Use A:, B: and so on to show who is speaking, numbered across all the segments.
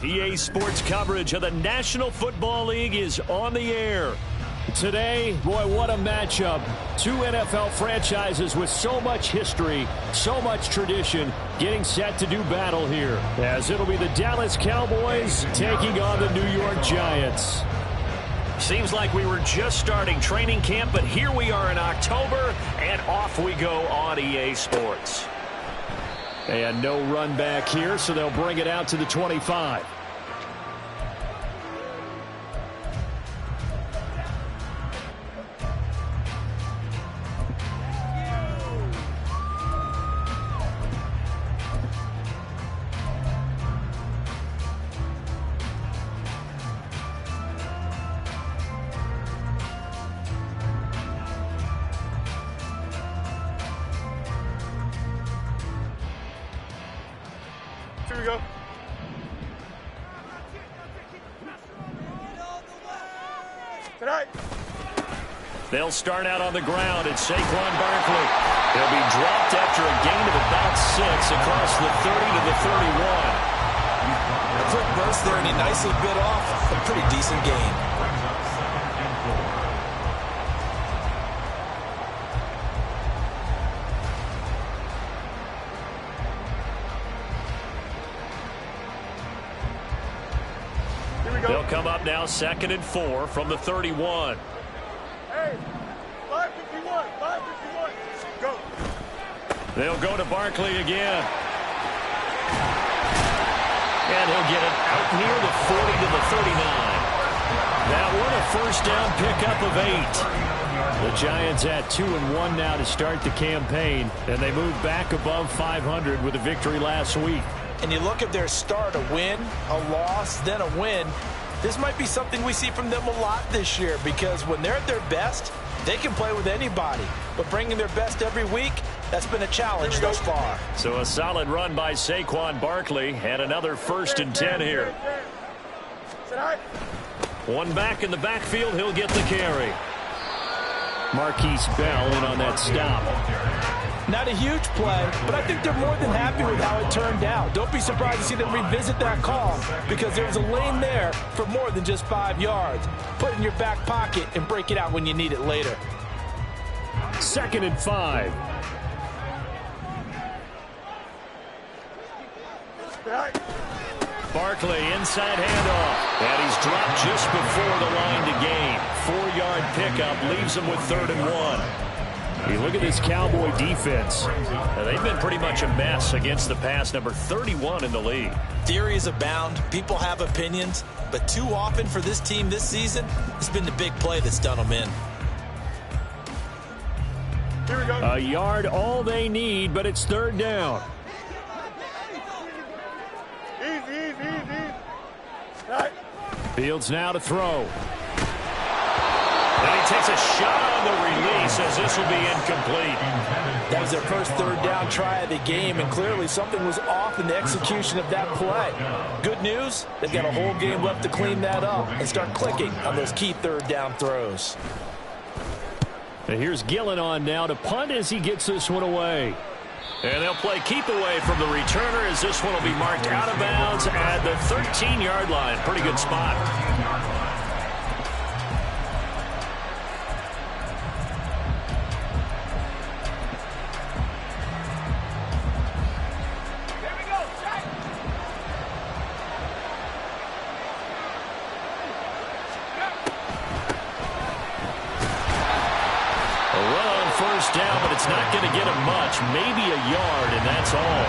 A: EA Sports coverage of the National Football League is on the air. Today, boy, what a matchup. Two NFL franchises with so much history, so much tradition, getting set to do battle here, as it'll be the Dallas Cowboys taking on the New York Giants. Seems like we were just starting training camp, but here we are in October, and off we go on EA Sports. And no run back here, so they'll bring it out to the 25.
B: Here we go. Tonight.
A: They'll start out on the ground at Saquon Barkley. He'll be dropped after a gain of about 6 across the 30 to the 31.
C: A quick burst there, and he nicely bit off a pretty decent gain.
A: They'll come up now 2nd and 4 from the 31.
B: Hey, 551, 551. Go.
A: They'll go to Barkley again. And he'll get it out near the 40 to the 39. That one a first down pickup of 8. The Giants at 2-1 now to start the campaign, and they move back above 500 with a victory last week.
C: And you look at their start, a win, a loss, then a win. This might be something we see from them a lot this year, because when they're at their best, they can play with anybody. But bringing their best every week, that's been a challenge thus far.
A: So a solid run by Saquon Barkley, and another 1st and 10 here. One back in the backfield, he'll get the carry. Marquise Bell in on that stop.
C: Not a huge play, but I think they're more than happy with how it turned out. Don't be surprised to see them revisit that call, because there's a lane there for more than just 5 yards. Put it in your back pocket and break it out when you need it later.
A: 2nd and 5. Barkley inside handoff, and he's dropped just before the line to gain. 4-yard pickup leaves him with 3rd and 1. You look at this Cowboy defense. They've been pretty much a mess against the pass, number 31 in the league.
C: Theories abound. People have opinions. But too often for this team this season, it's been the big play that's done them in.
B: Here we go.
A: A yard all they need, but it's 3rd down.
B: Easy. Right.
A: Fields now to throw. And he takes a shot on the release, as this will be incomplete.
C: That was their first 3rd down try of the game, and clearly something was off in the execution of that play. Good news, they've got a whole game left to clean that up and start clicking on those key 3rd down throws.
A: And here's Gillen on now to punt as he gets this one away. And they'll play keep away from the returner, as this one will be marked out of bounds at the 13-yard line. Pretty good spot. Down, but it's not going to get him much, maybe a yard, and that's all.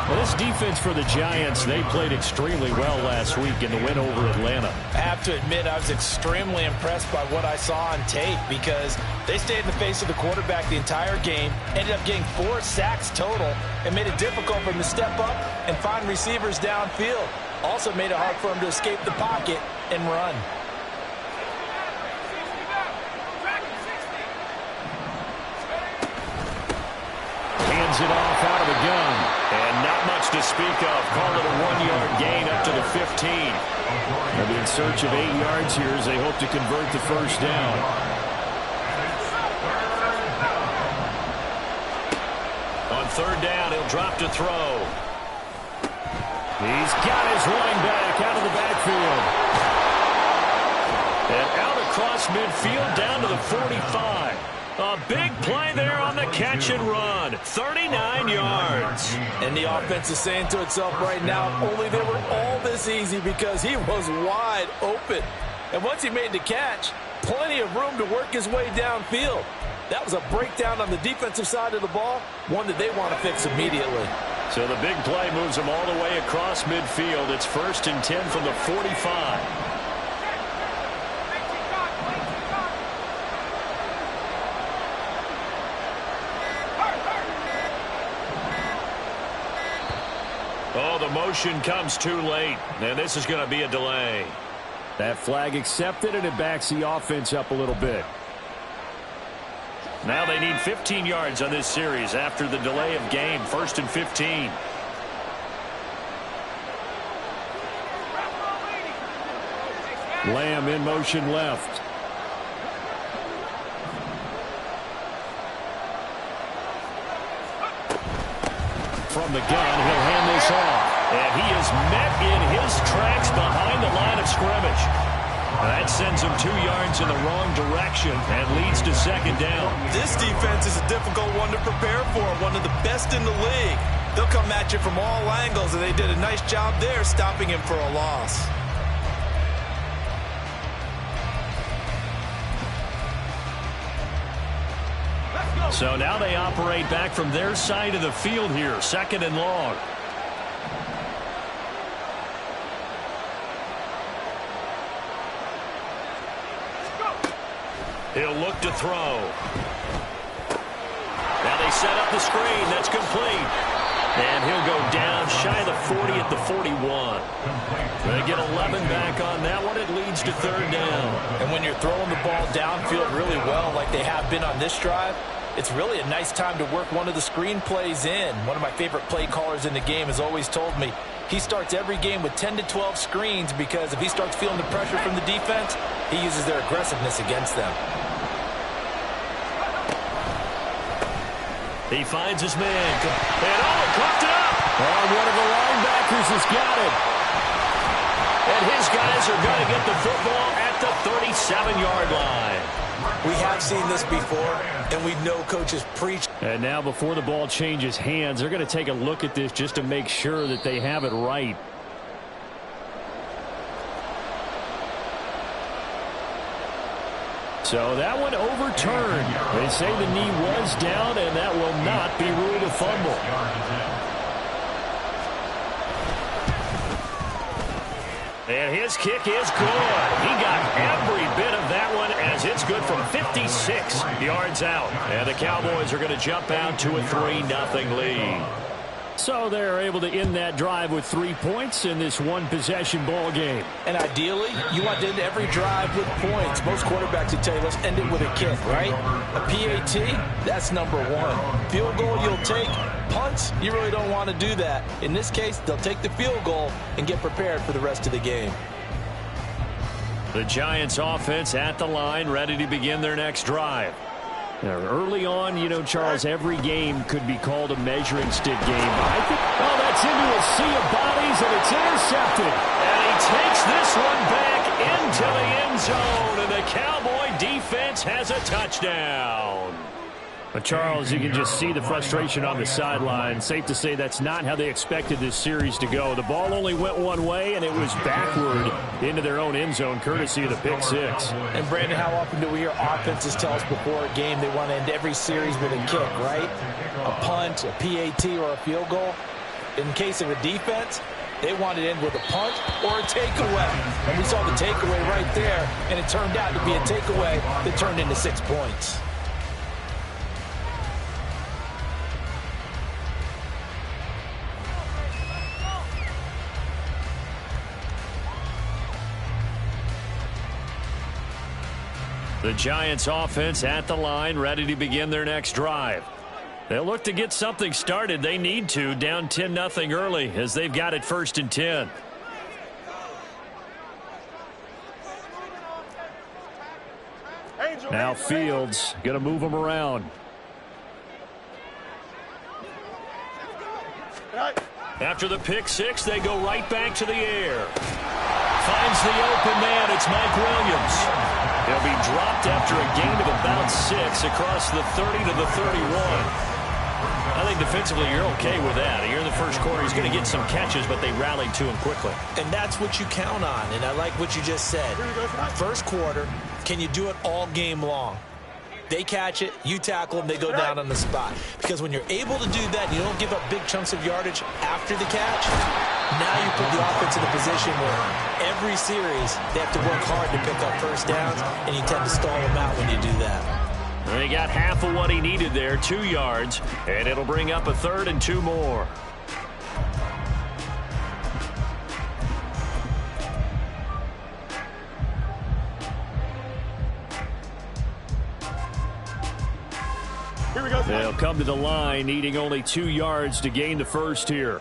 A: Well, this defense for the Giants, they played extremely well last week in the win over Atlanta.
C: I have to admit, I was extremely impressed by what I saw on tape, because they stayed in the face of the quarterback the entire game, ended up getting 4 sacks total, and made it difficult for him to step up and find receivers downfield. Also made it hard for him to escape the pocket and run.
A: It off out of the gun, and not much to speak of. Call it a 1-yard gain up to the 15. They'll be in search of 8 yards here as they hope to convert the first down. On 3rd down, he'll drop to throw. He's got his running back out of the backfield. And out across midfield down to the 45. A big play there on the catch and run. 39 yards.
C: And the offense is saying to itself right now, only they were all this easy because he was wide open. And once he made the catch, plenty of room to work his way downfield. That was a breakdown on the defensive side of the ball, one that they want to fix immediately.
A: So the big play moves them all the way across midfield. It's 1st and 10 from the 45. Oh, the motion comes too late, and this is going to be a delay. That flag accepted, and it backs the offense up a little bit. Now they need 15 yards on this series after the delay of game. 1st and 15. Lamb in motion left. From the gun, he'll hand this off. And he is met in his tracks behind the line of scrimmage. That sends him 2 yards in the wrong direction and leads to 2nd down.
C: This defense is a difficult one to prepare for, one of the best in the league. They'll come at you from all angles, and they did a nice job there stopping him for a loss.
A: So now they operate back from their side of the field here, 2nd and long. He'll look to throw. Now they set up the screen. That's complete. And he'll go down shy of the 40 at the 41. They get 11 back on that one. It leads to 3rd down.
C: And when you're throwing the ball downfield really well like they have been on this drive, it's really a nice time to work one of the screen plays in. One of my favorite play callers in the game has always told me he starts every game with 10 to 12 screens because if he starts feeling the pressure from the defense, he uses their aggressiveness against them.
A: He finds his man. And coughed it up. Oh, one of the linebackers has got it. And his guys are going to get the football at the 37-yard line.
C: We have seen this before, and we know coaches preach.
A: And now before the ball changes hands, they're going to take a look at this just to make sure that they have it right. So that one overturned. They say the knee was down, and that will not be ruled a fumble. And his kick is good. He got every bit of that one as it's good from 56 yards out. And the Cowboys are going to jump out to a 3-0 lead. So they're able to end that drive with 3 points in this one-possession ball game.
C: And ideally, you want to end every drive with points. Most quarterbacks would tell you, let's end it with a kick, right? A PAT, that's number 1. Field goal you'll take. Punts, you really don't want to do that. In this case, they'll take the field goal and get prepared for the rest of the game.
A: The Giants offense at the line, ready to begin their next drive. Now, early on, you know, Charles, every game could be called a measuring stick game. But I think, oh, that's into a sea of bodies, and it's intercepted. And he takes this one back into the end zone, and the Cowboy defense has a touchdown. But, Charles, you can just see the frustration on the sideline. Safe to say that's not how they expected this series to go. The ball only went one way, and it was backward into their own end zone, courtesy of the pick six.
C: And, Brandon, how often do we hear offenses tell us before a game they want to end every series with a kick, right? A punt, a PAT, or a field goal. In case of a defense, they wanted to end with a punt or a takeaway. And we saw the takeaway right there, and it turned out to be a takeaway that turned into 6 points.
A: The Giants offense at the line, ready to begin their next drive. They'll look to get something started. They need to, down 10-0 early as they've got it 1st and 10. Now Fields going to move them around. After the pick six, they go right back to the air. Finds the open man. It's Mike Williams. He'll be dropped after a gain of about 6 across the 30 to the 31. I think defensively you're okay with that. Here in the first quarter, he's going to get some catches, but they rallied to him quickly.
C: And that's what you count on, and I like what you just said. First quarter, can you do it all game long? They catch it, you tackle them, they go down on the spot. Because when you're able to do that, you don't give up big chunks of yardage after the catch, now you put the offense in a position where every series they have to work hard to pick up first downs, and you tend to stall them out when you do that.
A: He got half of what he needed there, 2 yards, and it'll bring up a 3rd and 2 more.
B: Here we go.
A: They'll come to the line, needing only 2 yards to gain the first here.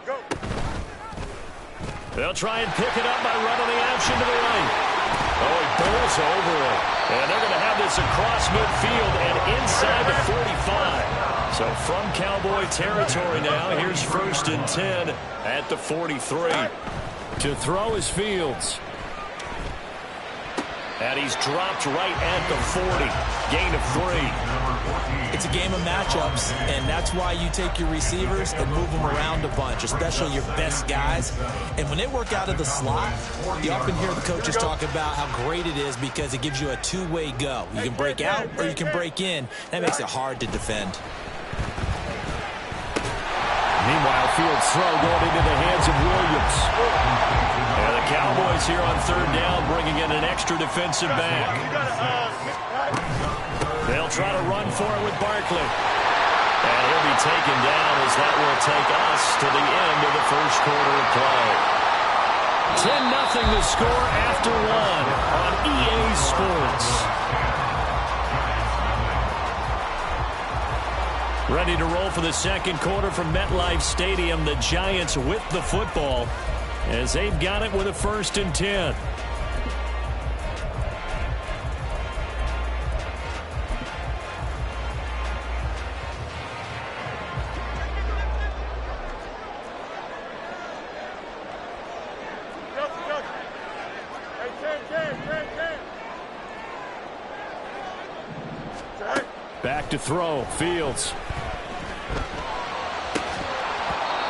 B: Go.
A: They'll try and pick it up by running the option to the right. Oh, he bowls over it. And they're going to have this across midfield and inside the 45. So from Cowboy territory now, here's 1st and 10 at the 43. To throw is Fields. And he's dropped right at the 40. Gain of 3.
C: It's a game of matchups, and that's why you take your receivers and move them around a bunch, especially your best guys. And when they work out of the slot, you often hear the coaches talk about how great it is because it gives you a two-way go. You can break out or you can break in. That makes it hard to defend.
A: Meanwhile, Fields' throw going into the hands of Williams. And the Cowboys here on 3rd down bringing in an extra defensive back. They'll try to run for it with Barkley. And he'll be taken down as that will take us to the end of the first quarter of play. 10-0 the score after 1 on EA Sports. Ready to roll for the second quarter from MetLife Stadium. The Giants with the football as they've got it with a 1st and 10. Back to throw, Fields.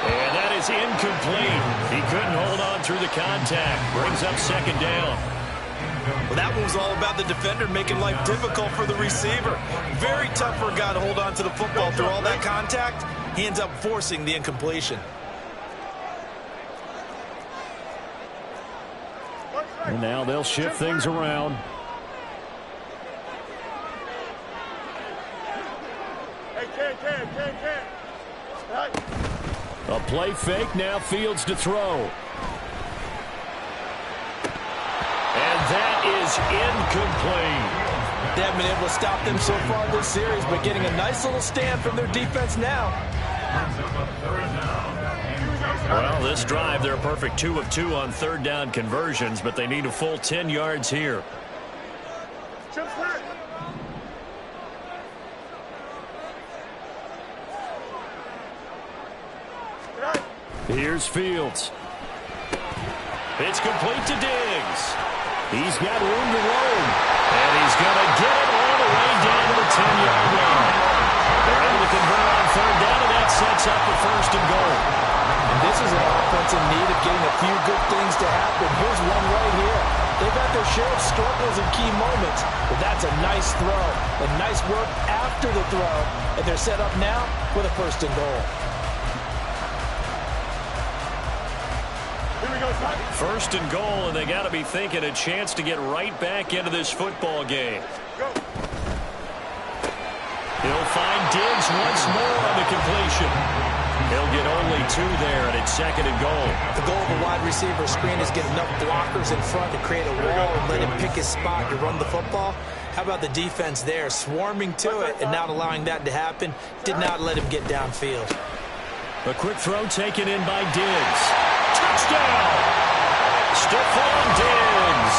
A: And that is incomplete. He couldn't hold on through the contact. Brings up 2nd down.
C: Well, that one was all about the defender making life difficult for the receiver. Very tough for a guy to hold on to the football through all that contact. He ends up forcing the incompletion.
A: And now they'll shift things around. A play fake, now Fields to throw. And that is incomplete.
C: They haven't been able to stop them so far this series, but getting a nice little stand from their defense now.
A: Well, this drive, they're a perfect 2 of 2 on 3rd down conversions, but they need a full 10 yards here. Here's Fields. It's complete to Diggs. He's got room to roam. And he's going to get it all the way down to the 10-yard line. They're able to convert on 3rd down, and that sets up the 1st and goal.
C: And this is an offense in need of getting a few good things to happen. Here's one right here. They've had their share of struggles in key moments, but that's a nice throw. And nice work after the throw. And they're set up now with a 1st and goal.
A: 1st and goal, and they got to be thinking a chance to get right back into this football game. He'll find Diggs once more on the completion. He'll get only 2 there, and it's 2nd and goal.
C: The goal of a wide receiver screen is get enough blockers in front to create a wall and let him pick his spot to run the football. How about the defense there, swarming to it and not allowing that to happen? Did not let him get downfield.
A: A quick throw taken in by Diggs. Touchdown! Stephon Diggs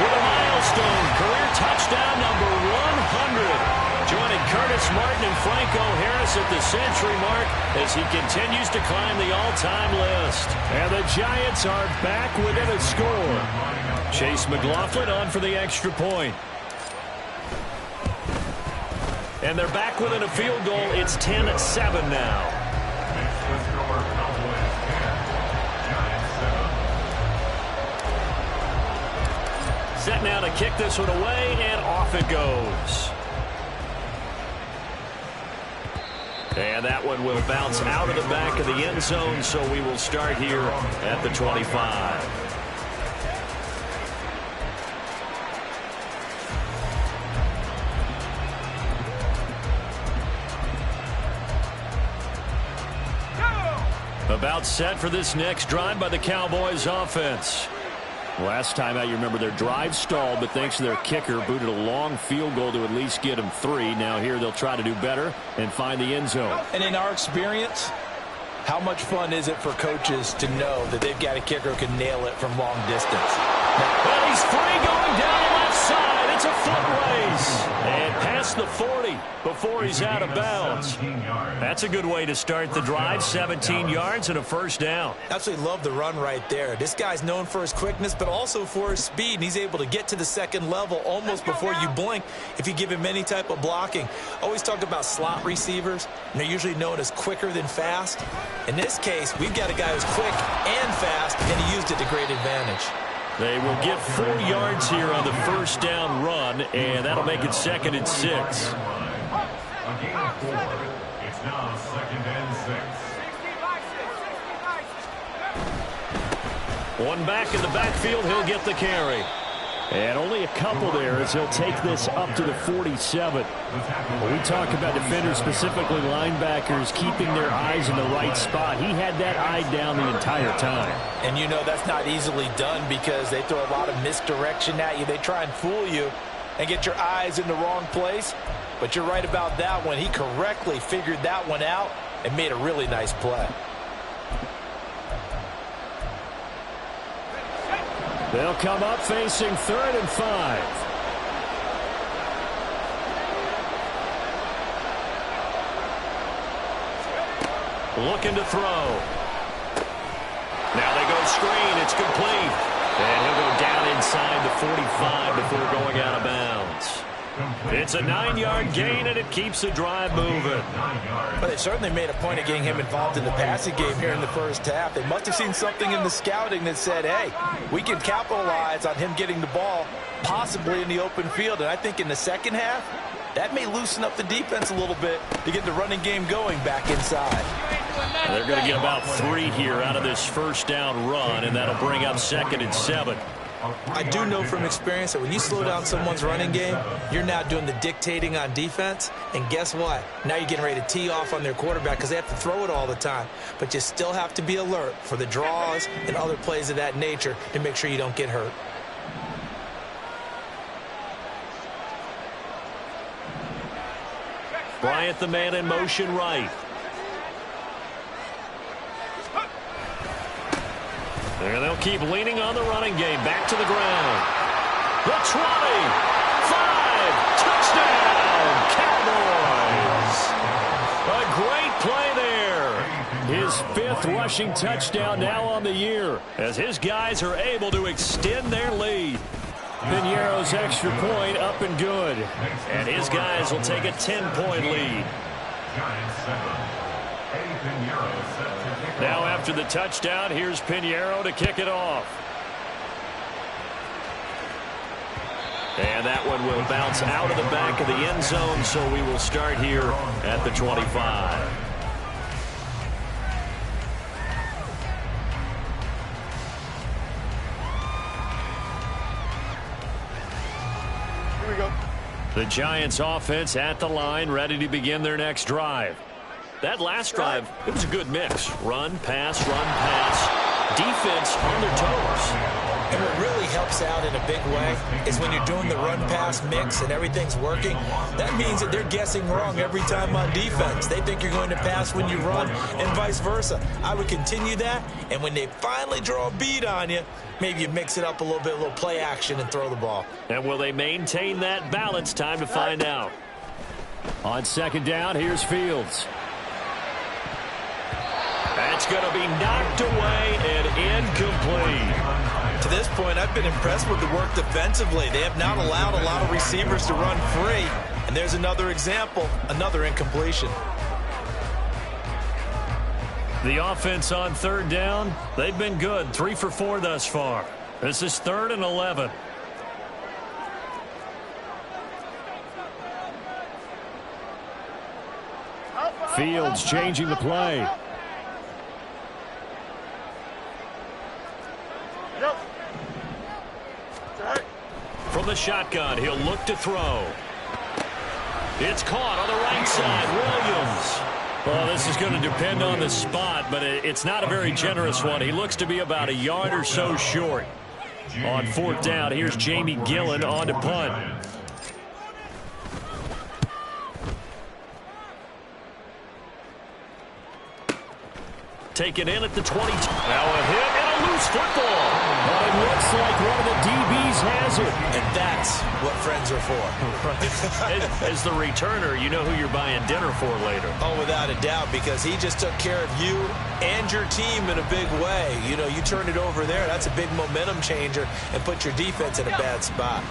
A: with a milestone career touchdown number 100. Joining Curtis Martin and Franco Harris at the century mark as he continues to climb the all-time list. And the Giants are back within a score. Chase McLaughlin on for the extra point. And they're back within a field goal. It's 10-7 now. Set now to kick this one away, and off it goes. And that one will bounce out of the back of the end zone, so we will start here at the 25. About set for this next drive by the Cowboys offense. Last time out, you remember their drive stalled, but thanks to their kicker, booted a long field goal to at least get them 3. Now here they'll try to do better and find the end zone.
C: And in our experience, how much fun is it for coaches to know that they've got a kicker who can nail it from long distance?
A: Well, he's free going down the left side. It's a foot race. And past the 40 before he's out of bounds. That's a good way to start the drive. 17 yards and a first down.
C: Absolutely love the run right there. This guy's known for his quickness, but also for his speed. And he's able to get to the second level almost before you blink if you give him any type of blocking. Always talk about slot receivers, and they're usually known as quicker than fast. In this case, we've got a guy who's quick and fast, and he used it to great advantage.
A: They will get 4 yards here on the first down run, and that'll make it 2nd and 6.
D: A gain of 4. It's now 2nd and 6.
A: One back in the backfield, he'll get the carry. And only a couple there as he'll take this up to the 47. When we talk about defenders, specifically linebackers, keeping their eyes in the right spot, he had that eye down the entire time.
C: And you know that's not easily done because they throw a lot of misdirection at you. They try and fool you and get your eyes in the wrong place. But you're right about that one. He correctly figured that one out and made a really nice play.
A: They'll come up facing 3rd and 5. Looking to throw. Now they go screen. It's complete. And he'll go down inside the 45 before going out of bounds. It's a 9-yard gain, and it keeps the drive moving.
C: But they certainly made a point of getting him involved in the passing game here in the first half. They must have seen something in the scouting that said, hey, we can capitalize on him getting the ball, possibly in the open field. And I think in the second half, that may loosen up the defense a little bit to get the running game going back inside.
A: They're going to get about 3 here out of this first down run, and that'll bring up 2nd and 7.
C: I do know from experience that when you slow down someone's running game, you're now doing the dictating on defense. And guess what? Now you're getting ready to tee off on their quarterback because they have to throw it all the time. But you still have to be alert for the draws and other plays of that nature to make sure you don't get hurt.
A: Bryant, the man in motion right. And they'll keep leaning on the running game. Back to the ground. The 20. 5. Touchdown. Cowboys. A great play there. His 5th rushing touchdown now on the year as his guys are able to extend their lead. Piñeiro's extra point up and good. And his guys will take a 10-point lead. Now after the touchdown, here's Piñeiro to kick it off. And that one will bounce out of the back of the end zone, so we will start here at the 25.
B: Here we go.
A: The Giants offense at the line, ready to begin their next drive. That last drive, it was a good mix. Run, pass, defense on their toes.
C: And what really helps out in a big way is when you're doing the run-pass mix and everything's working, that means that they're guessing wrong every time on defense. They think you're going to pass when you run and vice versa. I would continue that, and when they finally draw a beat on you, maybe you mix it up a little bit, a little play action and throw the ball.
A: And will they maintain that balance? Time to find out. On second down, here's Fields. That's going to be knocked away and incomplete.
C: To this point, I've been impressed with the work defensively. They have not allowed a lot of receivers to run free. And there's another example, another incompletion.
A: The offense on third down, they've been good. 3 for 4 thus far. This is 3rd and 11. Fields changing the play. From the shotgun, he'll look to throw. It's caught on the right side. Williams. Well, this is going to depend on the spot, but it's not a very generous one. He looks to be about a yard or so short. On 4th down, here's Jamie Gillen on to punt. Taken in at the 20. Now a hit and a loose football. But it looks like one of the DBs has it.
C: And that's what friends are for.
A: As the returner, you know who you're buying dinner for later.
C: Oh, without a doubt, because he just took care of you and your team in a big way. You know, you turned it over there. That's a big momentum changer and put your defense in a bad spot.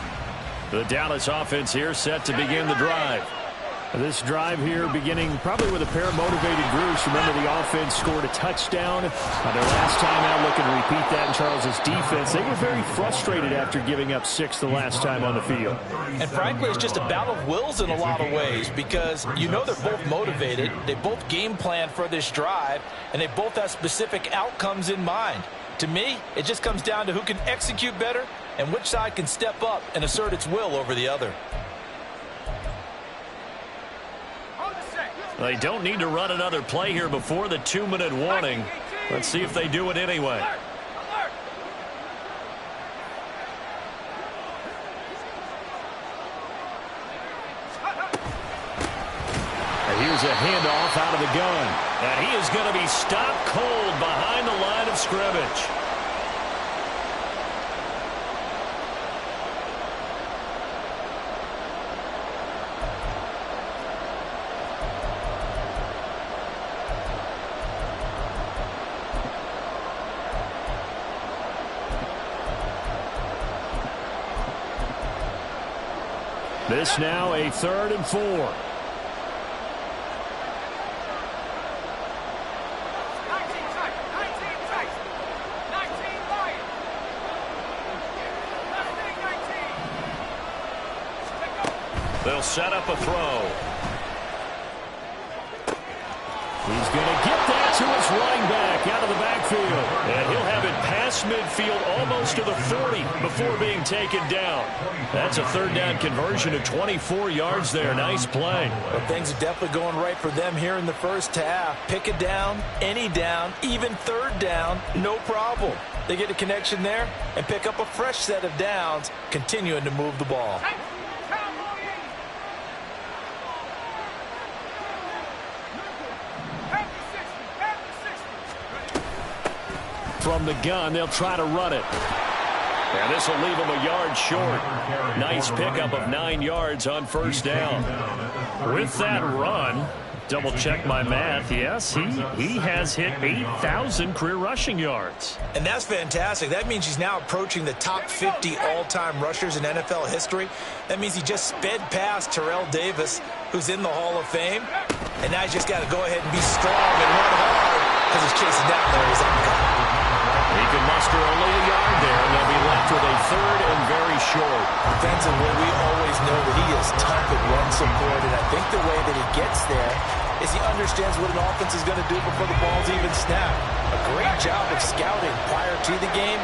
A: The Dallas offense here set to begin the drive. This drive here beginning probably with a pair of motivated groups. Remember, the offense scored a touchdown. Their last time out, looking to repeat that in Charles's defense. They were very frustrated after giving up 6 the last time on the field.
C: And frankly, it's just a battle of wills in a lot of ways because you know they're both motivated. They both game plan for this drive, and they both have specific outcomes in mind. To me, it just comes down to who can execute better and which side can step up and assert its will over the other.
A: They don't need to run another play here before the 2-minute warning. Let's see if they do it anyway. Here's a handoff out of the gun. And he is going to be stopped cold behind the line of scrimmage. This now a 3rd and 4.
B: 19
A: They'll set up a throw. He's going to get that to his running back out of the backfield. And he'll have it past midfield almost to the 40 before being taken down. That's a 3rd down conversion of 24 yards there. Nice play.
C: Well, things are definitely going right for them here in the first half. Pick a down, any down, even 3rd down, no problem. They get a connection there and pick up a fresh set of downs, continuing to move the ball.
A: From the gun, they'll try to run it. And this will leave him a yard short. Nice pickup of 9 yards on 1st down. With that run, double check my math. Yes, he has hit 8,000 career rushing yards.
C: And that's fantastic. That means he's now approaching the top 50 all-time rushers in NFL history. That means he just sped past Terrell Davis, who's in the Hall of Fame. And now he's just got to go ahead and be strong and run hard because he's chasing down Larry Zonka.
A: He can muster only a yard there, and they'll be left with a 3rd and very short.
C: Defensively, we always know that he is tough at run support, and I think the way that he gets there is he understands what an offense is going to do before the ball's even snapped. A great job of scouting prior to the game,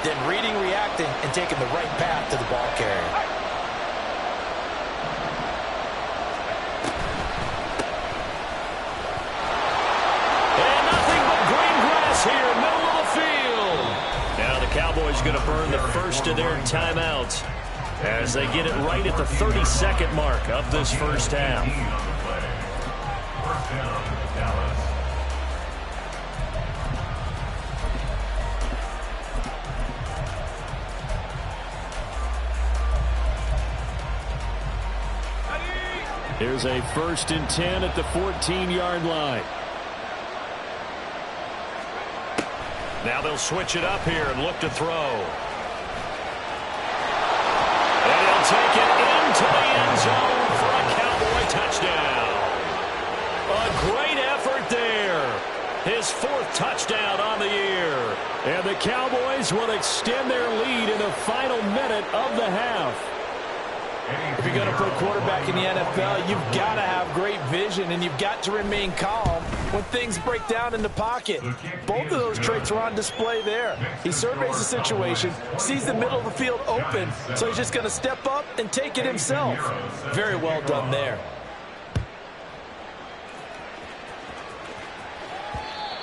C: then reading, reacting, and taking the right path to the ball carrier.
A: Here, middle of the field. Now the Cowboys going to burn the first of their timeouts as they get it right at the 32nd mark of this first half. Here's a 1st and 10 at the 14-yard line. Now they'll switch it up here and look to throw. And he'll take it into the end zone for a Cowboy touchdown. A great effort there. His 4th touchdown on the year. And the Cowboys will extend their lead in the final minute of the half.
C: If you're going to play quarterback in the NFL, you've got to have great vision, and you've got to remain calm when things break down in the pocket. Both of those traits are on display there. He surveys the situation, sees the middle of the field open, so he's just going to step up and take it himself. Very well done there.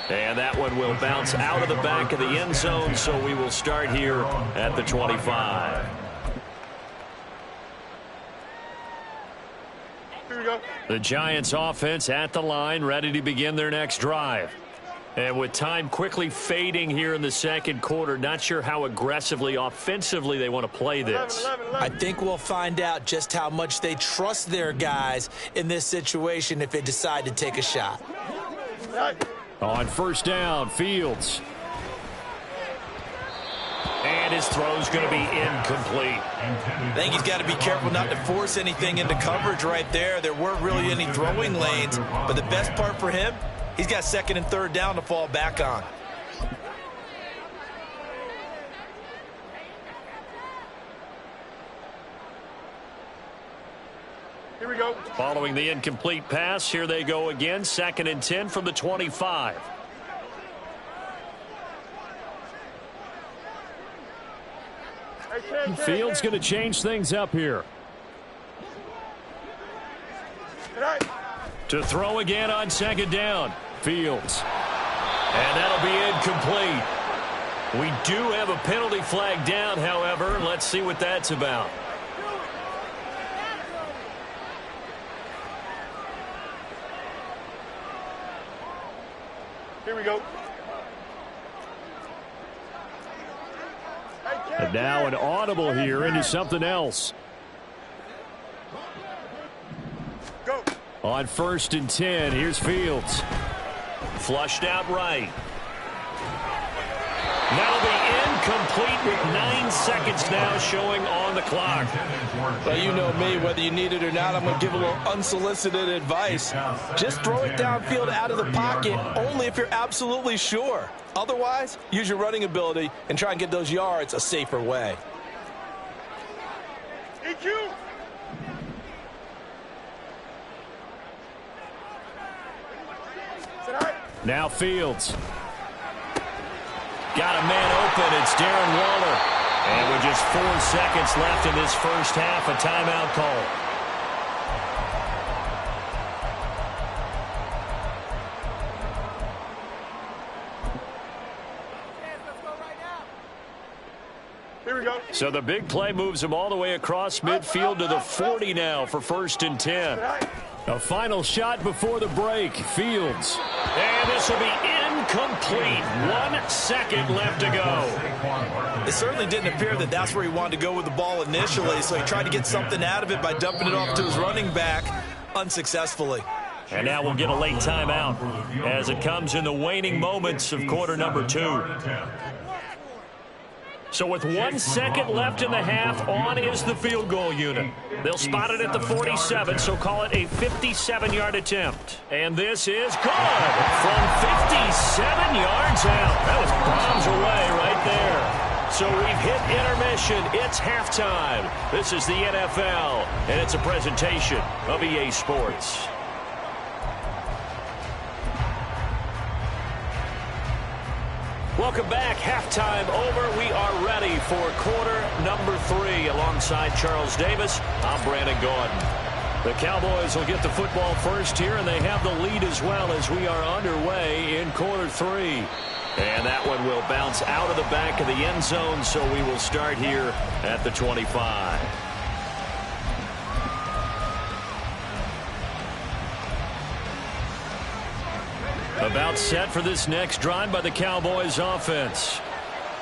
A: And that one will bounce out of the back of the end zone, so we will start here at the 25.
B: Here we go.
A: The Giants offense at the line, ready to begin their next drive. And with time quickly fading here in the second quarter, not sure how aggressively, offensively they want to play this.
B: 11.
C: I think we'll find out just how much they trust their guys in this situation if they decide to take a shot.
A: On 1st down, Fields. And his throw's going to be incomplete.
C: I think he's got to be careful not to force anything into coverage right there. There weren't really any throwing lanes, but the best part for him, he's got 2nd and 3rd down to fall back on.
B: Here we go.
A: Following the incomplete pass, here they go again. 2nd and 10 from the 25. Fields going to change things up here. To throw again on 2nd down. Fields. And that'll be incomplete. We do have a penalty flag down, however. Let's see what that's about.
B: Here we go.
A: And now an audible here into something else.
B: Go.
A: On 1st and 10, here's Fields. Flushed out right. That'll be incomplete with 9 seconds now showing on the clock.
C: Well, you know me, whether you need it or not, I'm going to give a little unsolicited advice. Just throw it downfield out of the pocket only if you're absolutely sure. Otherwise, use your running ability and try and get those yards a safer way.
B: EQ.
A: Now Fields. Got a man open. It's Darren Waller. And with just 4 seconds left in this first half, a timeout call.
B: Here we go.
A: So the big play moves him all the way across midfield to the 40 now for 1st and 10. A final shot before the break. Fields. And this will be incomplete. 1 second left to go.
C: It certainly didn't appear that that's where he wanted to go with the ball initially, so he tried to get something out of it by dumping it off to his running back unsuccessfully.
A: And now we'll get a late timeout as it comes in the waning moments of quarter number 2. So with 1 second left in the half, on is the field goal unit. They'll spot it at the 47, so call it a 57-yard attempt. And this is good from 57 yards out. That was bombs away right there. So we've hit intermission. It's halftime. This is the NFL, and it's a presentation of EA Sports. Welcome back. Halftime over. We are ready for quarter number 3. Alongside Charles Davis, I'm Brandon Gordon. The Cowboys will get the football first here, and they have the lead as well as we are underway in quarter 3. And that one will bounce out of the back of the end zone, so we will start here at the 25. About set for this next drive by the Cowboys offense.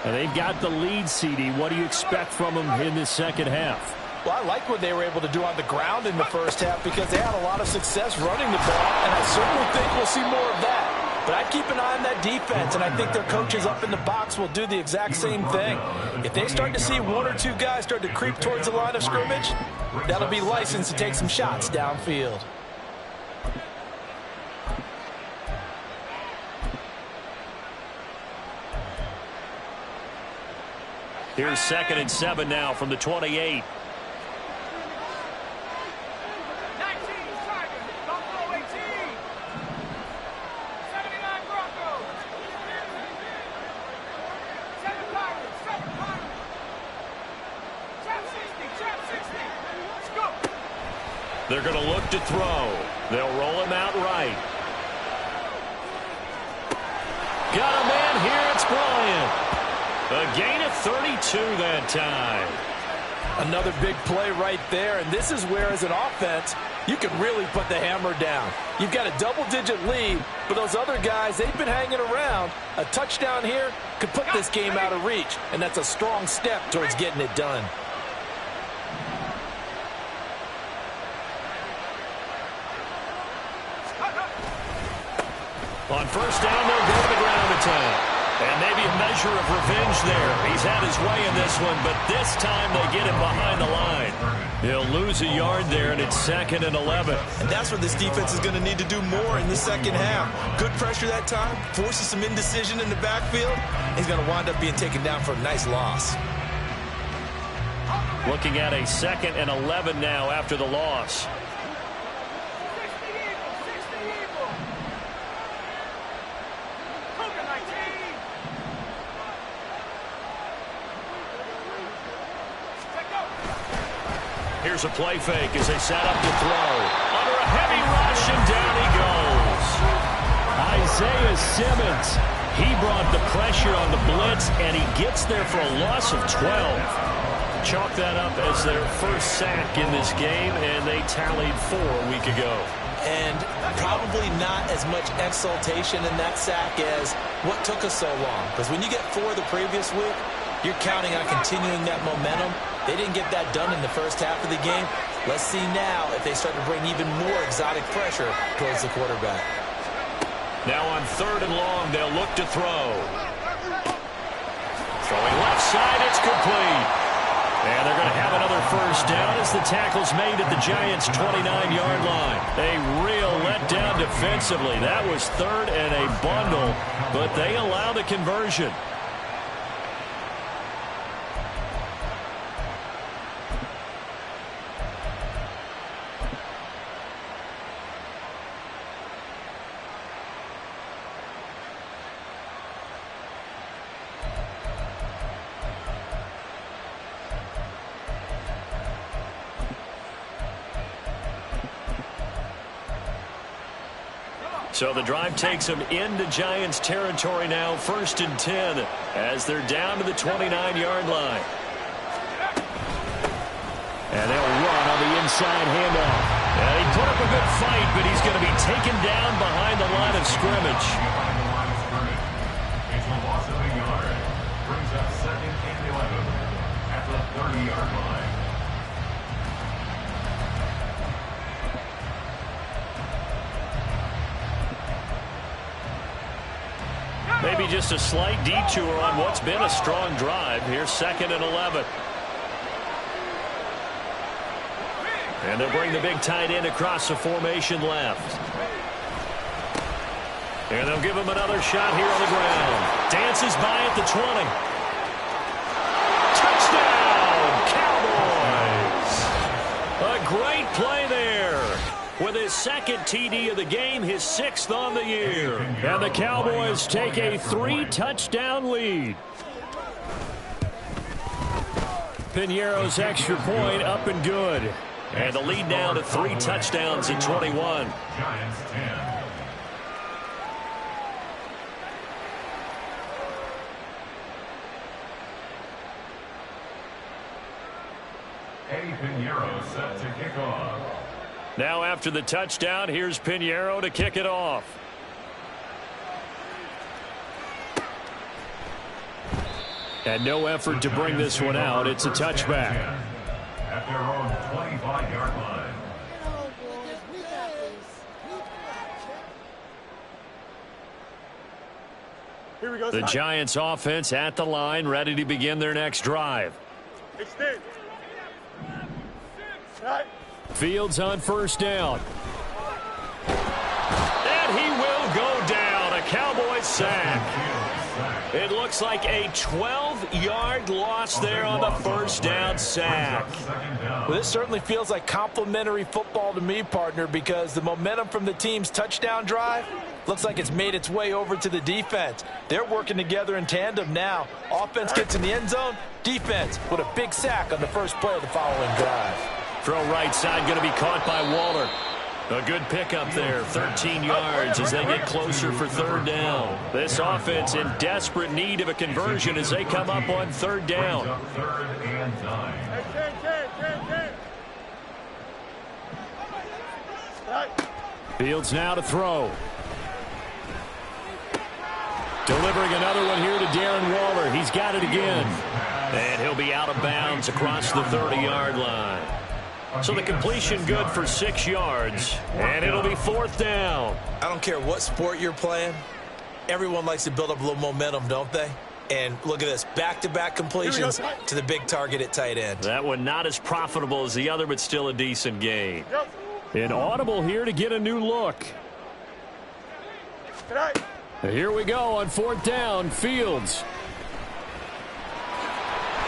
A: And they've got the lead, CD. What do you expect from them in this second half?
C: Well, I like what they were able to do on the ground in the first half because they had a lot of success running the ball, and I certainly think we'll see more of that. But I keep an eye on that defense, and I think their coaches up in the box will do the exact same thing. If they start to see one or two guys start to creep towards the line of scrimmage, that'll be licensed to take some shots downfield.
A: Here's 2nd and 7 now from the 28. They're going to look to throw. They'll roll him out right. Got a man here. It's Bryant. A gain of 32 that time.
C: Another big play right there, and this is where, as an offense, you can really put the hammer down. You've got a double-digit lead, but those other guys, they've been hanging around. A touchdown here could put this game out of reach, and that's a strong step towards getting it done.
A: On first down, they'll go to the ground attack. And maybe a measure of revenge there. He's had his way in this one, but this time they get him behind the line. He'll lose a yard there, and it's 2nd and 11.
C: And that's where this defense is going to need to do more in the second half. Good pressure that time, forces some indecision in the backfield. He's going to wind up being taken down for a nice loss.
A: Looking at a 2nd and 11 now after the loss. Here's a play fake as they set up to throw. Under a heavy rush, and down he goes. Isaiah Simmons. He brought the pressure on the blitz, and he gets there for a loss of 12. Chalk that up as their first sack in this game, and they tallied 4 a week ago.
C: And probably not as much exultation in that sack as what took us so long. Because when you get 4 the previous week, you're counting on continuing that momentum. They didn't get that done in the first half of the game. Let's see now if they start to bring even more exotic pressure towards the quarterback.
A: Now on 3rd and long, they'll look to throw. Throwing left side, it's complete. And they're going to have another first down as the tackle's made at the Giants' 29-yard line. A real letdown defensively. That was 3rd and a bundle, but they allow the conversion. So the drive takes them into Giants territory now, 1st and 10, as they're down to the 29-yard line. And they'll run on the inside handoff. And he put up a good fight, but he's going to be taken down behind the line of scrimmage.
D: It's a loss of a yard. Brings up 2nd and 11 at the 30-yard line.
A: Maybe just a slight detour on what's been a strong drive. Here's 2nd and 11. And they'll bring the big tight end across the formation left. And they'll give him another shot here on the ground. Dances by at the 20. Touchdown, Cowboys! A great play there. With his 2nd TD of the game, his 6th on the year. And the Cowboys take a 3-touchdown lead. Piñeiro's extra point up and good. And the lead now to 3 touchdowns at 21.
D: Giants 10. Eddie Piñeiro set to kick off.
A: Now after the touchdown, here's Piñeiro to kick it off. And no effort to bring this one out. It's a touchback.
D: At their own 25-yard line.
B: Here we go.
A: The Giants offense at the line, ready to begin their next drive.
B: Extend. Right.
A: Fields on first down. And he will go down. A Cowboys sack. It looks like a 12-yard loss there on the first down sack.
C: Well, this certainly feels like complimentary football to me, partner, because the momentum from the team's touchdown drive looks like it's made its way over to the defense. They're working together in tandem now. Offense gets in the end zone. Defense with a big sack on the first play of the following drive.
A: Throw right side, going to be caught by Waller. A good pickup there, 13 yards as they get closer for third down. This offense in desperate need of a conversion as they come up on third down.
D: Third and 9.
A: Fields now to throw. Delivering another one here to Darren Waller. He's got it again. And he'll be out of bounds across the 30-yard line. So the completion good for 6 yards, and it'll be fourth down.
C: I don't care what sport you're playing. Everyone likes to build up a little momentum, don't they? And look at this, back-to-back completions to the big target at tight end.
A: That one not as profitable as the other, but still a decent gain. An audible here to get a new look. Here we go on fourth down, Fields.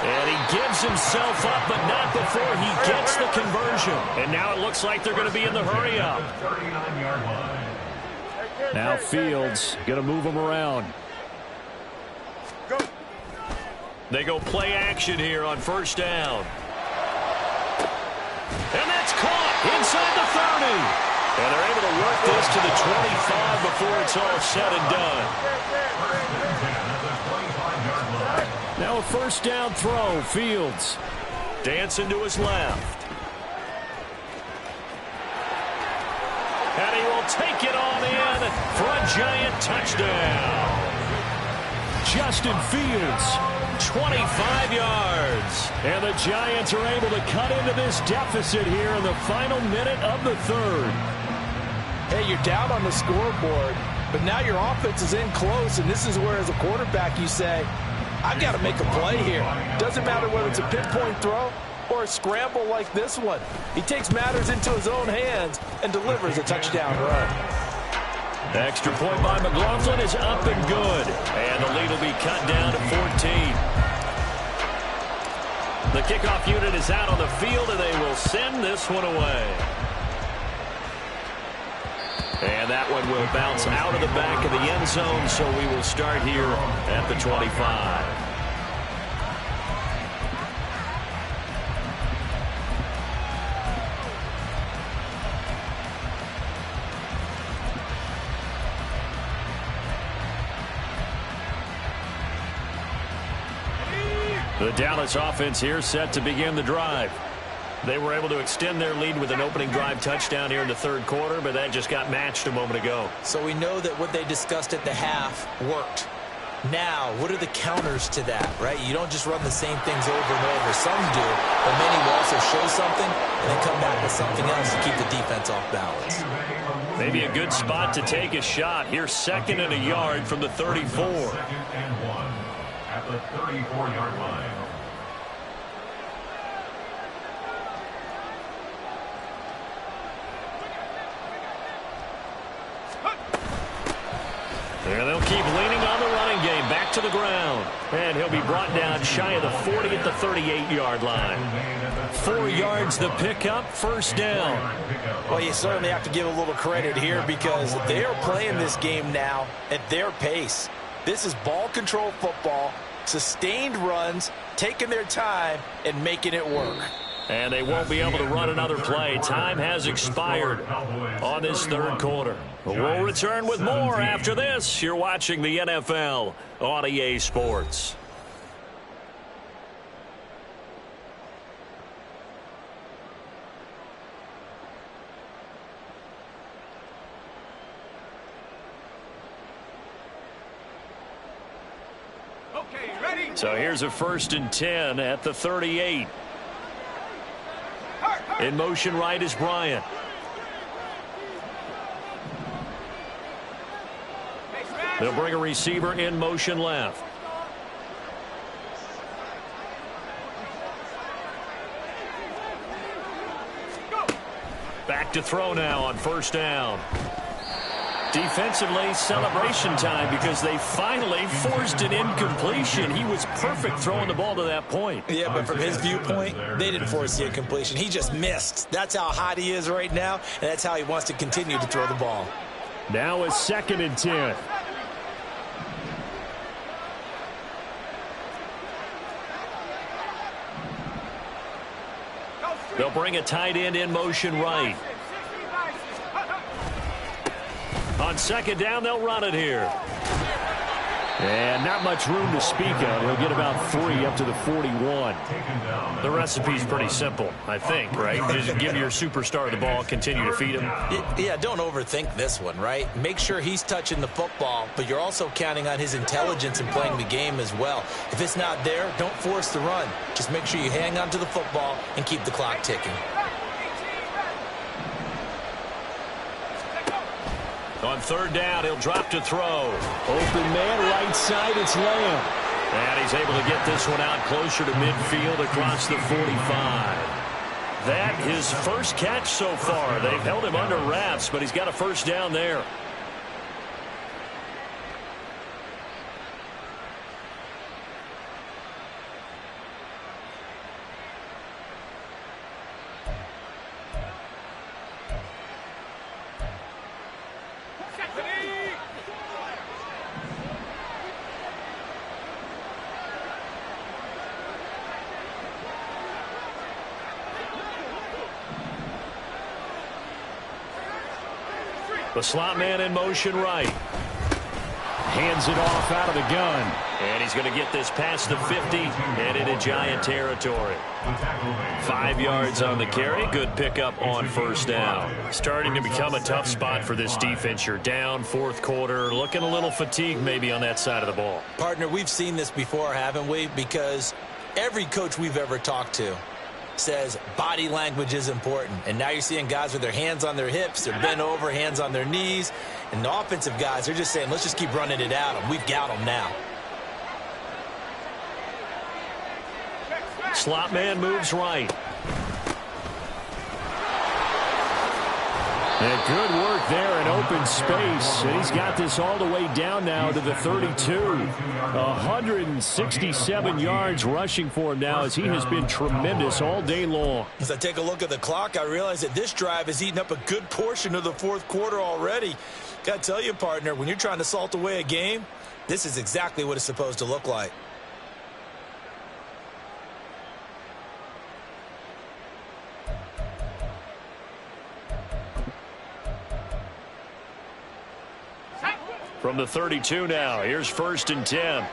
A: And he gives himself up, but not before he gets the conversion. And now it looks like they're going to be in the hurry-up. Now Fields going to move him around. They go play action here on first down. And that's caught inside the 30. And they're able to work this to the 25 before it's all said and done. Now a first down throw, Fields. Dancing to his left. And he will take it on in for a Giant touchdown. Justin Fields, 25 yards. And the Giants are able to cut into this deficit here in the final minute of the third.
C: Hey, you're down on the scoreboard, but now your offense is in close, and this is where, as a quarterback, you say, I've got to make a play here. Doesn't matter whether it's a pinpoint throw or a scramble like this one. He takes matters into his own hands and delivers a touchdown run.
A: Extra point by McLaughlin is up and good. And the lead will be cut down to 14. The kickoff unit is out on the field, and they will send this one away. And that one will bounce out of the back of the end zone, so we will start here at the 25. The Dallas offense here set to begin the drive. They were able to extend their lead with an opening drive touchdown here in the third quarter, but that just got matched a moment ago.
C: So we know that what they discussed at the half worked. Now, what are the counters to that, right? You don't just run the same things over and over. Some do, but many will also show something and then come back with something else to keep the defense off balance.
A: Maybe a good spot to take a shot. Here's second and a yard from the 34.
D: Second and 1 at the 34-yard line.
A: And they'll keep leaning on the running game. Back to the ground. And he'll be brought down shy of the 40 at the 38-yard line. 4 yards the pickup, first down.
C: Well, you certainly have to give a little credit here because they are playing this game now at their pace. This is ball control football, sustained runs, taking their time, and making it work.
A: And they won't be able to run another play. Time has expired on this third quarter. We'll return with more after this. You're watching the NFL on EA Sports.
B: Okay, ready?
A: So here's a 1st and 10 at the 38. In motion right is Bryant. They'll bring a receiver in motion left. Back to throw now on first down. Defensively, celebration time because they finally forced an incompletion. He was perfect throwing the ball to that point.
C: Yeah, but from his viewpoint, they didn't force the incompletion. He just missed. That's how hot he is right now, and that's how he wants to continue to throw the ball.
A: Now it's 2nd and 10. They'll bring a tight end in motion right. On 2nd down, they'll run it here. And not much room to speak of. He'll get about 3 up to the 41. The recipe's pretty simple, I think, right? Just give your superstar the ball, continue to feed him.
C: Yeah, don't overthink this one, right? Make sure he's touching the football, but you're also counting on his intelligence in playing the game as well. If it's not there, don't force the run. Just make sure you hang on to the football and keep the clock ticking.
A: On 3rd down, he'll drop to throw. Open man, right side, it's Lamb. And he's able to get this one out closer to midfield across the 45. That his first catch so far. They've held him under wraps, but he's got a first down there. The slot man in motion right. Hands it off out of the gun. And he's going to get this past the 50 and into Giant territory. 5 yards on the carry. Good pickup on first down. Starting to become a tough spot for this defense. You're down 4th quarter. Looking a little fatigued maybe on that side of the ball.
C: Partner, we've seen this before, haven't we? Because every coach we've ever talked to says body language is important. And now you're seeing guys with their hands on their hips, they're bent over, hands on their knees. And the offensive guys, they're just saying, let's just keep running it at them. We've got them now.
A: Slot man moves right. And good work there in open space. And he's got this all the way down now to the 32. 167 yards rushing for him now as he has been tremendous all day long.
C: As I take a look at the clock, I realize that this drive has eaten up a good portion of the 4th quarter already. Got to tell you, partner, when you're trying to salt away a game, this is exactly what it's supposed to look like.
A: From the 32 now, here's 1st and 10.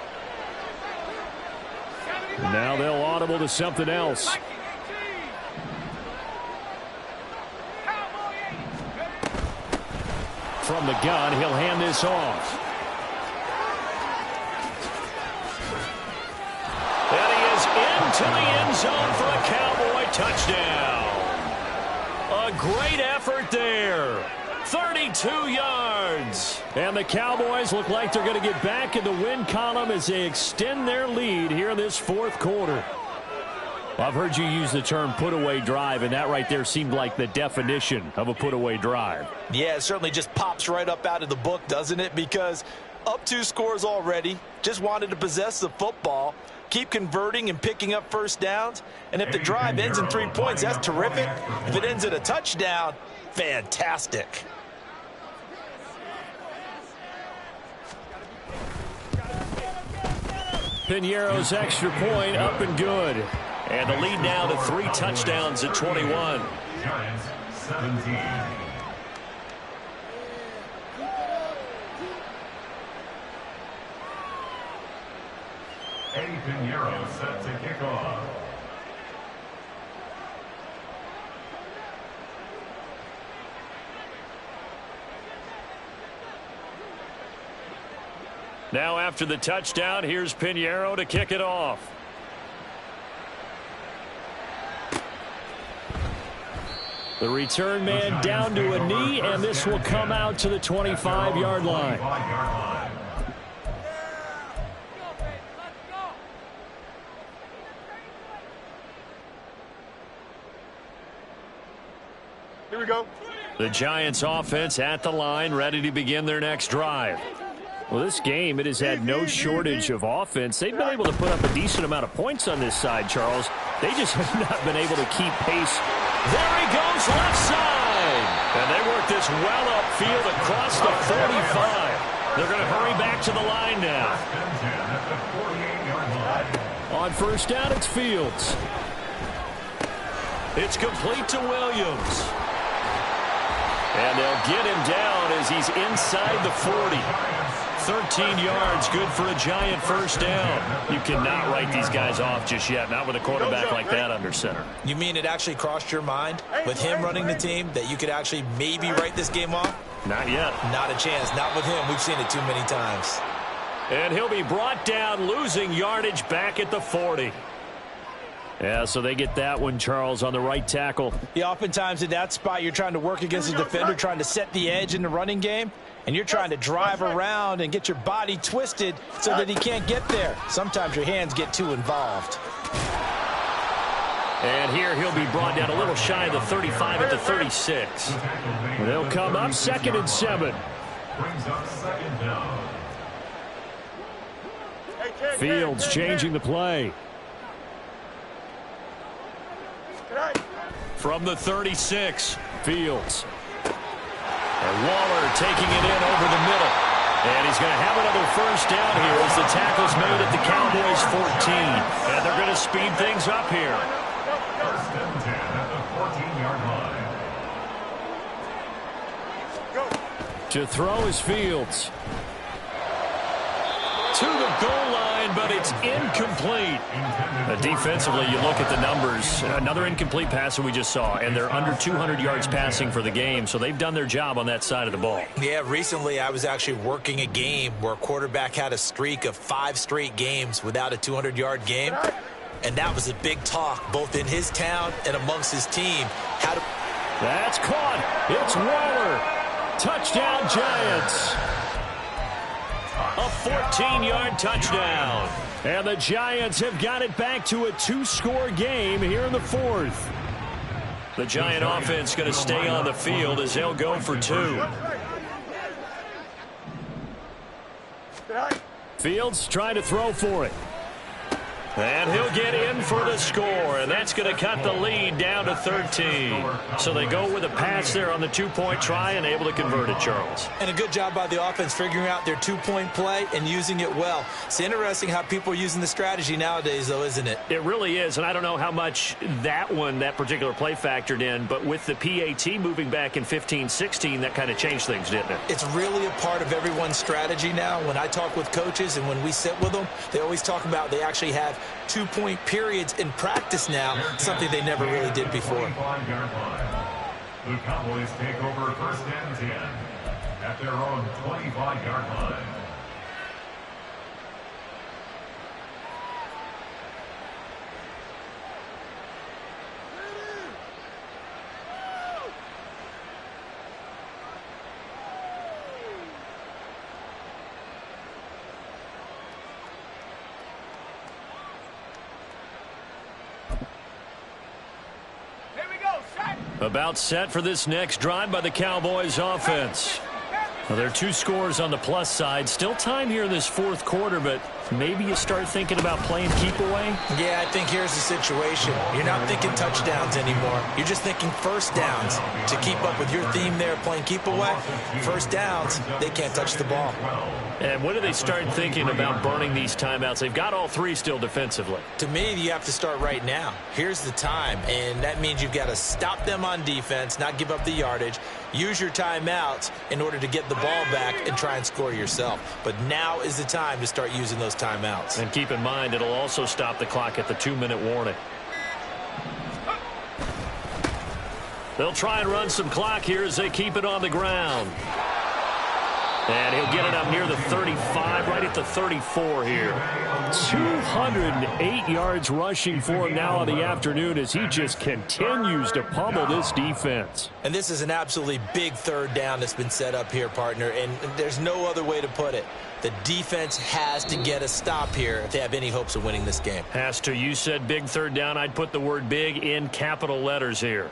A: Now they'll audible to something else. From the gun, he'll hand this off. And he is into the end zone for a Cowboy touchdown. A great effort there. 32 yards. And the Cowboys look like they're going to get back in the win column as they extend their lead here in this 4th quarter. I've heard you use the term put-away drive, and that right there seemed like the definition of a put-away drive.
C: Yeah, it certainly just pops right up out of the book, doesn't it? Because up 2 scores already, just wanted to possess the football, keep converting and picking up first downs. And if the drive ends in 3 points, that's terrific. If it ends in a touchdown, fantastic.
A: Piñeiro's extra point up and good. And the lead now to 3 touchdowns at 21.
D: Giants 17. Eddie Piñeiro set to kick off.
A: Now after the touchdown, here's Piñeiro to kick it off. The return man down to a knee, and this will come out to the 25-yard line.
B: Here we go.
A: The Giants offense at the line, ready to begin their next drive. Well, this game, it has had no shortage of offense. They've been able to put up a decent amount of points on this side, Charles. They just have not been able to keep pace. There he goes, left side. And they work this well upfield across the 45. They're going to hurry back to the line now. On first down, it's Fields. It's complete to Williams. And they'll get him down as he's inside the 40. 13 yards, good for a Giant first down. You cannot write these guys off just yet, not with a quarterback like that under center.
C: You mean it actually crossed your mind with him running the team that you could actually maybe write this game off?
A: Not yet.
C: Not a chance. Not with him. We've seen it too many times.
A: And he'll be brought down, losing yardage back at the 40. Yeah, so they get that one, Charles, on the right tackle.
C: Yeah, oftentimes in that spot, you're trying to work against a defender, trying to set the edge in the running game, and you're trying to drive around and get your body twisted so that he can't get there. Sometimes your hands get too involved.
A: And here he'll be brought down a little shy of the 35 at the 36. They'll come up 2nd and 7. Fields changing the play. From the 36, Fields. And Waller taking it in over the middle. And he's going to have another first down here as the tackle's made at the Cowboys 14. And they're going to speed things up here.
D: First and 10 at the 14-yard line.
A: To throw is Fields. To the goal line, but it's incomplete. Defensively, you look at the numbers. Another incomplete pass that we just saw, and they're under 200 yards passing for the game, so they've done their job on that side of the ball.
C: Yeah, recently I was actually working a game where a quarterback had a streak of 5 straight games without a 200-yard game, and that was a big talk both in his town and amongst his team.
A: That's caught. It's Waller. Touchdown, Giants. A 14-yard touchdown. And the Giants have got it back to a 2-score game here in the 4th. The Giant offense going to stay on the field as they'll go for 2. Fields trying to throw for it. And he'll get in for the score, and that's going to cut the lead down to 13. So they go with a pass there on the 2-point try and able to convert it, Charles.
C: And a good job by the offense figuring out their 2-point play and using it well. It's interesting how people are using the strategy nowadays, though, isn't it?
A: It really is, and I don't know how much that particular play factored in, but with the PAT moving back in 15-16, that kind of changed things, didn't it?
C: It's really a part of everyone's strategy now. When I talk with coaches and when we sit with them, they always talk about they actually have 2-point periods in practice now, something they never really did before.
D: The Cowboys take over 1st and 10 at their own 25-yard line.
A: About set for this next drive by the Cowboys offense. Well, there are 2 scores on the plus side. Still time here in this 4th quarter, but maybe you start thinking about playing keep away?
C: Yeah, I think here's the situation. You're not thinking touchdowns anymore. You're just thinking first downs. To keep up with your theme there, playing keep away, first downs, they can't touch the ball.
A: And when do they start thinking about burning these timeouts? They've got all 3 still defensively.
C: To me, you have to start right now. Here's the time, and that means you've got to stop them on defense, not give up the yardage, use your timeouts in order to get the ball back and try and score yourself. But now is the time to start using those timeouts.
A: And keep in mind, it'll also stop the clock at the 2-minute warning. They'll try and run some clock here as they keep it on the ground. And he'll get it up near the 35, right at the 34 here. 208 yards rushing for him now on the afternoon as he just continues to pummel this defense.
C: And this is an absolutely big third down that's been set up here, partner, and there's no other way to put it. The defense has to get a stop here if they have any hopes of winning this game.
A: Has to. You said big third down. I'd put the word big in capital letters here.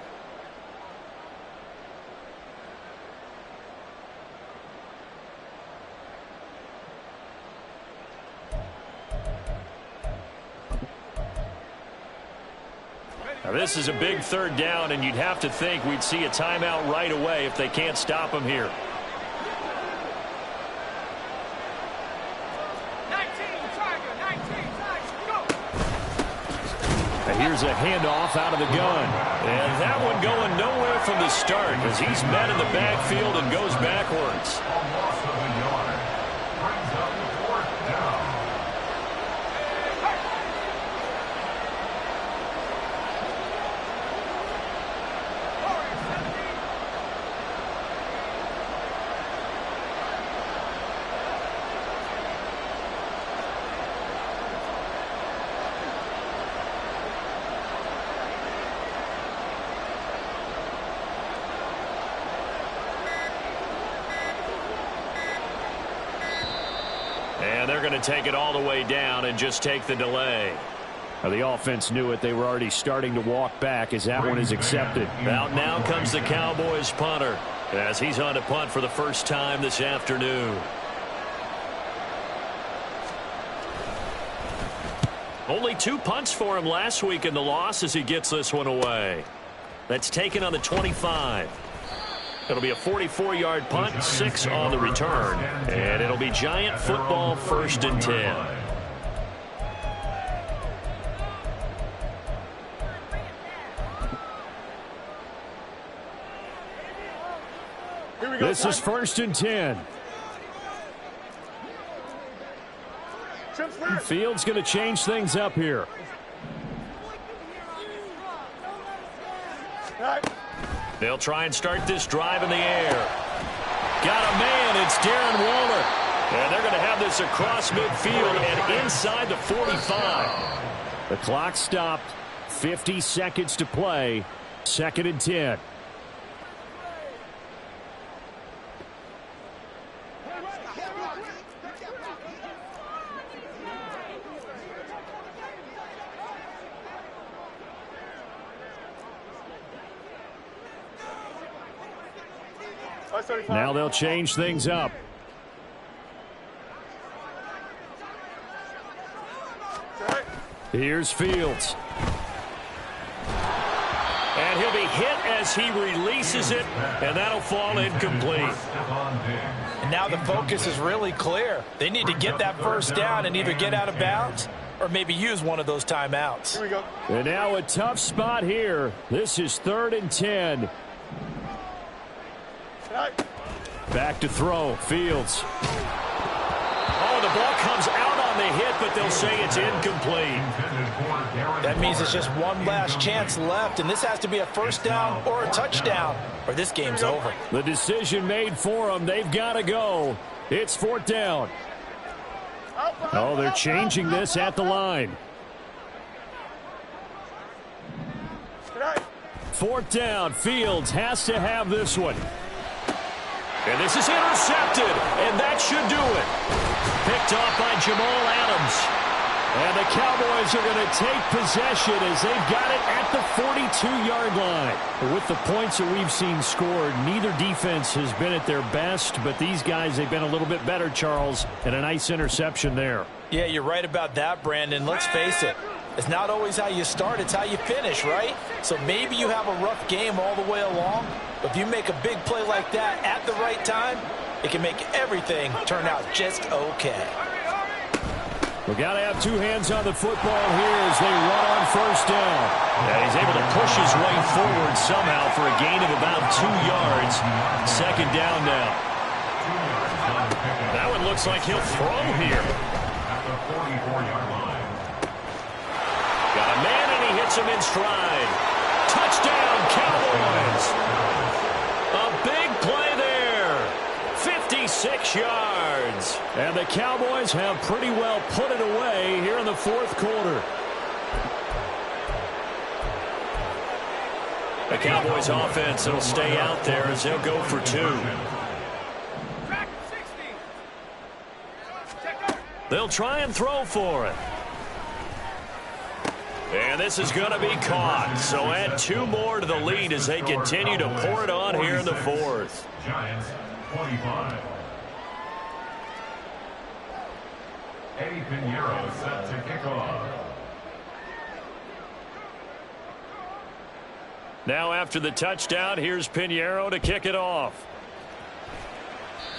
A: Now, this is a big third down, and you'd have to think we'd see a timeout right away if they can't stop him here.
E: 19, go!
A: And here's a handoff out of the gun. And that one going nowhere from the start as he's met in the backfield and goes backwards. And they're going to take it all the way down and just take the delay. Now, the offense knew it. They were already starting to walk back as that one is accepted. Out now comes the Cowboys punter as he's on to punt for the first time this afternoon. Only 2 punts for him last week in the loss as he gets this one away. That's taken on the 25. It'll be a 44-yard punt, 6 on the return. And it'll be Giant football 1st and 10. This is 1st and 10. Fields going to change things up here. They'll try and start this drive in the air. Got a man. It's Darren Waller. And they're going to have this across midfield and inside the 45. The clock stopped. 50 seconds to play. 2nd and 10. Now they'll change things up. Here's Fields. And he'll be hit as he releases it, and that'll fall incomplete.
C: And now the focus is really clear. They need to get that first down and either get out of bounds or maybe use one of those timeouts.
B: Here we go.
A: And now a tough spot here. This is 3rd and 10. Back to throw. Fields. Oh, the ball comes out on the hit, but they'll say it's incomplete.
C: That means it's just one last chance left, and this has to be a first down or a touchdown, or this game's over.
A: The decision made for them. They've got to go. It's 4th down. Oh, they're changing this at the line. 4th down. Fields has to have this one. And this is intercepted, and that should do it. Picked off by Jamal Adams. And the Cowboys are going to take possession as they've got it at the 42-yard line. With the points that we've seen scored, neither defense has been at their best, but these guys, they've been a little bit better, Charles, and a nice interception there. Yeah, you're right about that, Brandon. Let's face it. It's not always how you start, it's how you finish, right? So maybe you have a rough game all the way along, but if you make a big play like that at the right time, it can make everything turn out just okay. We've got to have 2 hands on the football here as they run on 1st down. And he's able to push his way forward somehow for a gain of about 2 yards. 2nd down now. That one looks like he'll throw here.
D: At the 44-yard line.
A: Got a man, and he hits him in stride. Touchdown, Cowboys. A big play there. 56 6 yards. And the Cowboys have pretty well put it away here in the fourth quarter. The Cowboys offense will stay out there as they'll go for 2. They'll try and throw for it. And this is going to be caught. So add 2 more to the lead as they continue to pour it on here in the fourth.
D: Giants 25. Eddie Pinheiro set to kick off.
A: Now after the touchdown, here's Pinheiro to kick it off.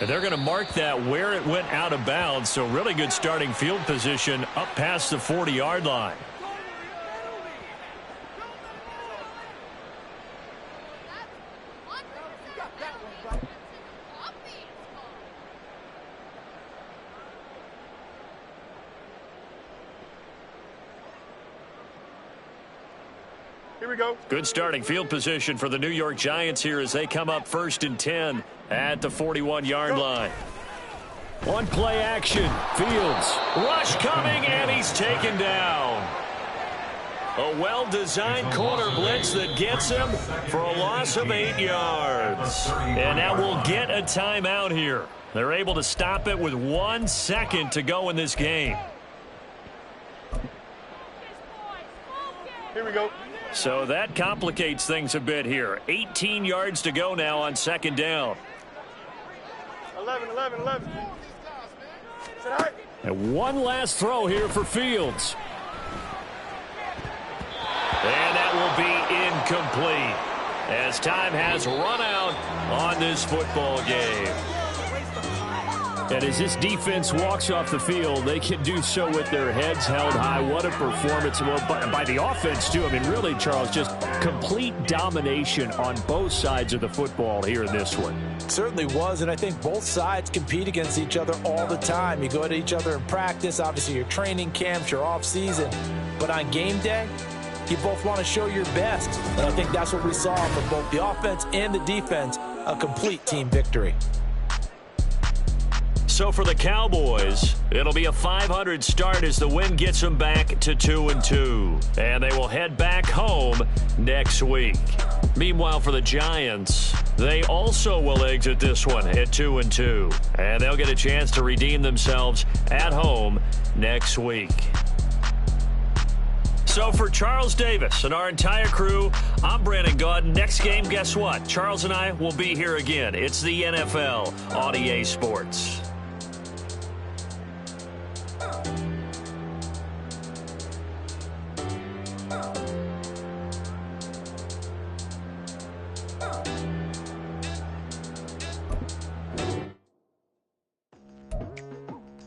A: And they're going to mark that where it went out of bounds. So really good starting field position up past the 40-yard line.
B: Here we go.
A: Good starting field position for the New York Giants here as they come up 1st and 10 at the 41-yard line. One play action. Fields. Rush coming, and he's taken down. A well-designed corner blitz that gets him for a loss of 8 yards. And now we'll get a timeout here. They're able to stop it with 1 second to go in this game.
B: Here we go.
A: So that complicates things a bit here. 18 yards to go now on 2nd down.
B: 11. Sit high.
A: And one last throw here for Fields. And that will be incomplete as time has run out on this football game. And as this defense walks off the field, they can do so with their heads held high. What a performance. Well, by the offense, too. I mean, really, Charles, just complete domination on both sides of the football here in this one.
C: Certainly was, and I think both sides compete against each other all the time. You go at each other in practice, obviously your training camps, your off-season. But on game day, you both want to show your best. And I think that's what we saw from both the offense and the defense, a complete team victory.
A: So for the Cowboys, it'll be a .500 start as the win gets them back to 2-2. And they will head back home next week. Meanwhile, for the Giants, they also will exit this one at 2-2. And they'll get a chance to redeem themselves at home next week. So for Charles Davis and our entire crew, I'm Brandon Gaudin. Next game, guess what? Charles and I will be here again. It's the NFL on EA Sports.